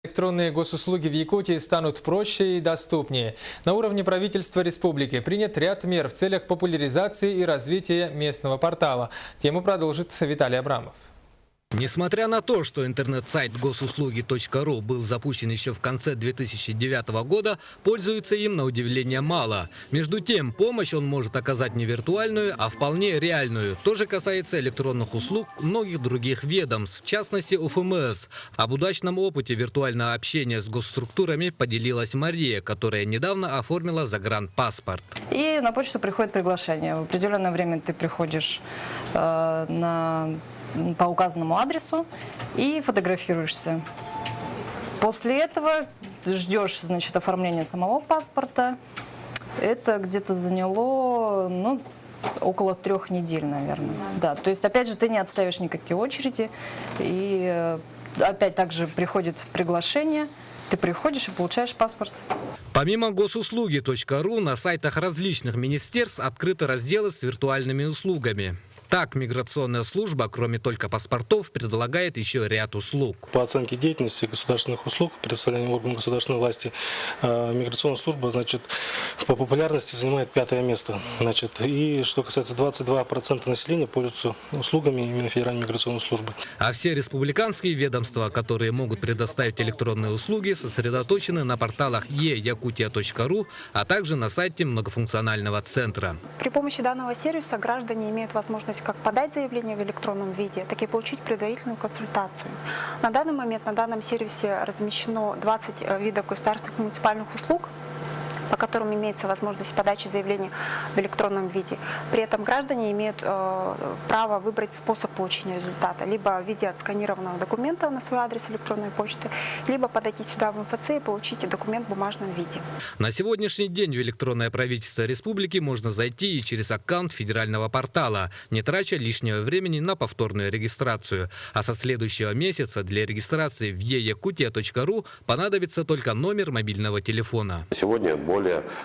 Электронные госуслуги в Якутии станут проще и доступнее. На уровне правительства республики принят ряд мер в целях популяризации и развития местного портала. Тему продолжит Виталий Абрамов. Несмотря на то, что интернет-сайт госуслуги.ру был запущен еще в конце 2009 года, пользуются им на удивление мало. Между тем, помощь он может оказать не виртуальную, а вполне реальную. То же касается электронных услуг многих других ведомств, в частности УФМС. Об удачном опыте виртуального общения с госструктурами поделилась Мария, которая недавно оформила загранпаспорт. И на почту приходит приглашение. В определенное время ты приходишь по указанному адресу и фотографируешься. После этого ждешь, значит, оформления самого паспорта. Это где-то заняло, около 3 недель, наверное. Да, то есть, опять же, ты не отставишь никакие очереди. И опять также приходит приглашение. Ты приходишь и получаешь паспорт. Помимо госуслуги.ру на сайтах различных министерств открыты разделы с виртуальными услугами. Так, миграционная служба, кроме только паспортов, предлагает еще ряд услуг. По оценке деятельности государственных услуг, предоставления органов государственной власти, миграционная служба, по популярности занимает 5-е место. И что касается 22% населения пользуются услугами именно Федеральной миграционной службы. А все республиканские ведомства, которые могут предоставить электронные услуги, сосредоточены на порталах e-yakutia.ru, а также на сайте многофункционального центра. При помощи данного сервиса граждане имеют возможность как подать заявление в электронном виде, так и получить предварительную консультацию. На данный момент на данном сервисе размещено 20 видов государственных и муниципальных услуг, по которым имеется возможность подачи заявления в электронном виде. При этом граждане имеют право выбрать способ получения результата. Либо в виде отсканированного документа на свой адрес электронной почты, либо подойти сюда в МФЦ и получить документ в бумажном виде. На сегодняшний день в электронное правительство республики можно зайти и через аккаунт федерального портала, не трача лишнего времени на повторную регистрацию. А со следующего месяца для регистрации в e-yakutia.ru понадобится только номер мобильного телефона. Сегодня более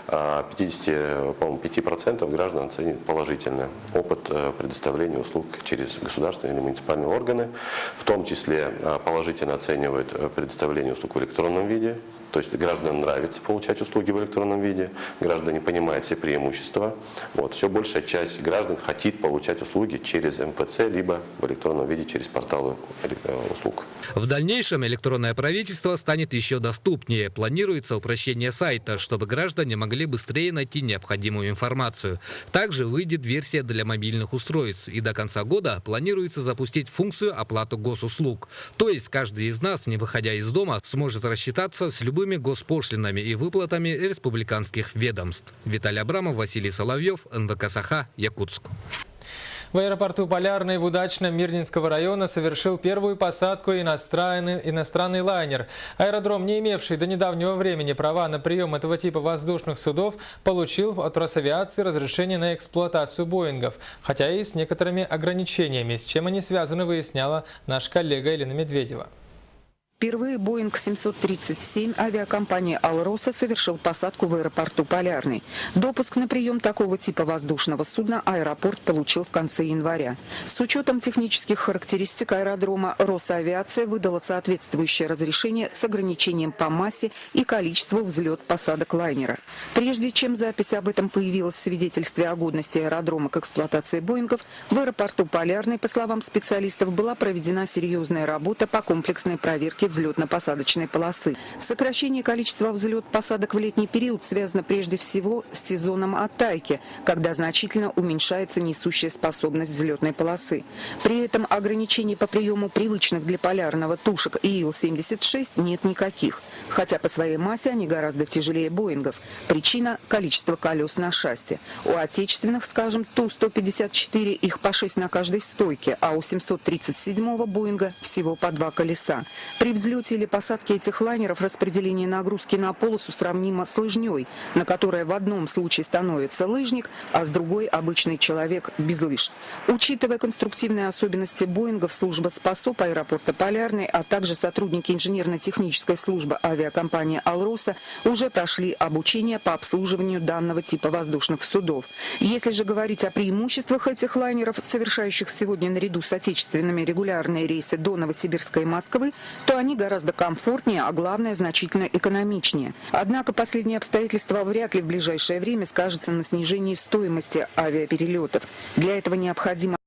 55% граждан оценивают положительно опыт предоставления услуг через государственные или муниципальные органы, в том числе положительно оценивают предоставление услуг в электронном виде. То есть гражданам нравится получать услуги в электронном виде, граждане понимают все преимущества. Все большая часть граждан хотит получать услуги через МФЦ, либо в электронном виде через порталы услуг. В дальнейшем электронное правительство станет еще доступнее. Планируется упрощение сайта, чтобы граждане могли быстрее найти необходимую информацию. Также выйдет версия для мобильных устройств. И до конца года планируется запустить функцию оплаты госуслуг. То есть каждый из нас, не выходя из дома, сможет рассчитаться с любыми госпошлинами и выплатами республиканских ведомств. Виталий Абрамов, Василий Соловьев, НВК Саха, Якутск. В аэропорту Полярный в Удачном Мирнинского района совершил первую посадку иностранный лайнер. Аэродром, не имевший до недавнего времени права на прием этого типа воздушных судов, получил от Росавиации разрешение на эксплуатацию Боингов, хотя и с некоторыми ограничениями. С чем они связаны, выясняла наш коллега Елена Медведева. Впервые Боинг 737 авиакомпании «Алроса» совершил посадку в аэропорту Полярный. Допуск на прием такого типа воздушного судна аэропорт получил в конце января. С учетом технических характеристик аэродрома Росавиация выдала соответствующее разрешение с ограничением по массе и количеству взлет-посадок лайнера. Прежде чем запись об этом появилась в свидетельстве о годности аэродрома к эксплуатации Боингов, в аэропорту Полярный, по словам специалистов, была проведена серьезная работа по комплексной проверке взлетно-посадочной полосы. Сокращение количества взлет-посадок в летний период связано прежде всего с сезоном оттайки, когда значительно уменьшается несущая способность взлетной полосы. При этом ограничений по приему привычных для полярного тушек Ил-76 нет никаких, хотя по своей массе они гораздо тяжелее Боингов. Причина – количество колес на шасси. У отечественных, скажем, Ту-154 их по 6 на каждой стойке, а у 737-го Боинга всего по 2 колеса. При взлете или посадке этих лайнеров распределение нагрузки на полосу сравнимо с лыжней, на которой в одном случае становится лыжник, а с другой – обычный человек без лыж. Учитывая конструктивные особенности Боингов, служба СПАСОП аэропорта Полярный, а также сотрудники инженерно-технической службы авиакомпании «Алроса» уже прошли обучение по обслуживанию данного типа воздушных судов. Если же говорить о преимуществах этих лайнеров, совершающих сегодня наряду с отечественными регулярные рейсы до Новосибирска и Москвы, то они гораздо комфортнее, а главное, значительно экономичнее. Однако последнее обстоятельство вряд ли в ближайшее время скажется на снижении стоимости авиаперелетов. Для этого необходимо